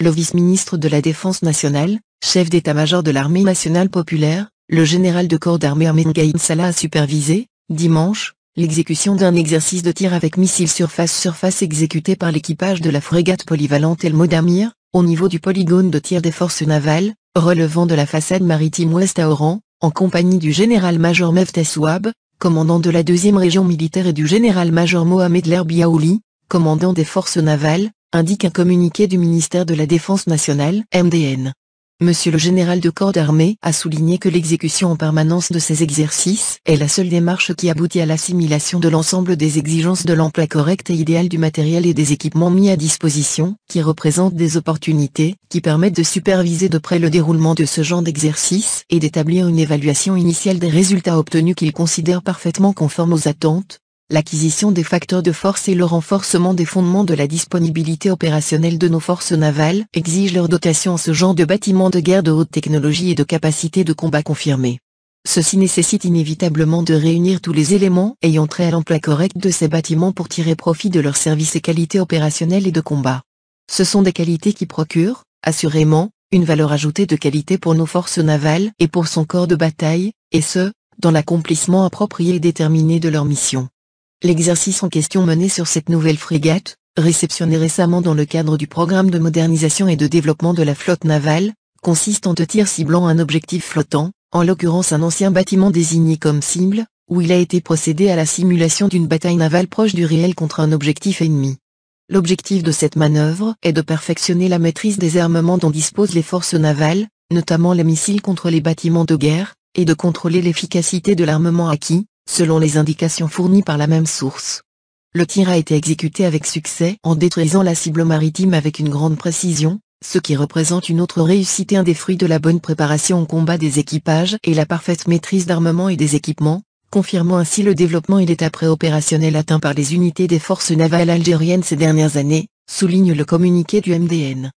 le vice-ministre de la Défense nationale, chef d'état-major de l'armée nationale populaire, le général de corps d'armée Ahmed Gaïd Salah a supervisé, dimanche, l'exécution d'un exercice de tir avec missile surface-surface exécuté par l'équipage de la frégate polyvalente El Modamir, au niveau du polygone de tir des forces navales, relevant de la façade maritime ouest à Oran, en compagnie du général-major Meftah Souab, commandant de la 2e région militaire et du général-major Mohamed Lerbi Aouli, commandant des forces navales, indique un communiqué du ministère de la Défense nationale, MDN. Monsieur le général de corps d'armée a souligné que l'exécution en permanence de ces exercices est la seule démarche qui aboutit à l'assimilation de l'ensemble des exigences de l'emploi correct et idéal du matériel et des équipements mis à disposition, qui représentent des opportunités qui permettent de superviser de près le déroulement de ce genre d'exercice et d'établir une évaluation initiale des résultats obtenus qu'il considère parfaitement conformes aux attentes. L'acquisition des facteurs de force et le renforcement des fondements de la disponibilité opérationnelle de nos forces navales exigent leur dotation en ce genre de bâtiments de guerre de haute technologie et de capacité de combat confirmée. Ceci nécessite inévitablement de réunir tous les éléments ayant trait à l'emploi correct de ces bâtiments pour tirer profit de leurs services et qualités opérationnelles et de combat. Ce sont des qualités qui procurent, assurément, une valeur ajoutée de qualité pour nos forces navales et pour son corps de bataille, et ce, dans l'accomplissement approprié et déterminé de leur mission. L'exercice en question mené sur cette nouvelle frégate, réceptionnée récemment dans le cadre du programme de modernisation et de développement de la flotte navale, consiste en 2 tirs ciblant un objectif flottant, en l'occurrence un ancien bâtiment désigné comme cible, où il a été procédé à la simulation d'une bataille navale proche du réel contre un objectif ennemi. L'objectif de cette manœuvre est de perfectionner la maîtrise des armements dont disposent les forces navales, notamment les missiles contre les bâtiments de guerre, et de contrôler l'efficacité de l'armement acquis, selon les indications fournies par la même source. Le tir a été exécuté avec succès en détruisant la cible maritime avec une grande précision, ce qui représente une autre réussite et un des fruits de la bonne préparation au combat des équipages et la parfaite maîtrise d'armement et des équipements, confirmant ainsi le développement et l'état préopérationnel atteint par les unités des forces navales algériennes ces dernières années, souligne le communiqué du MDN.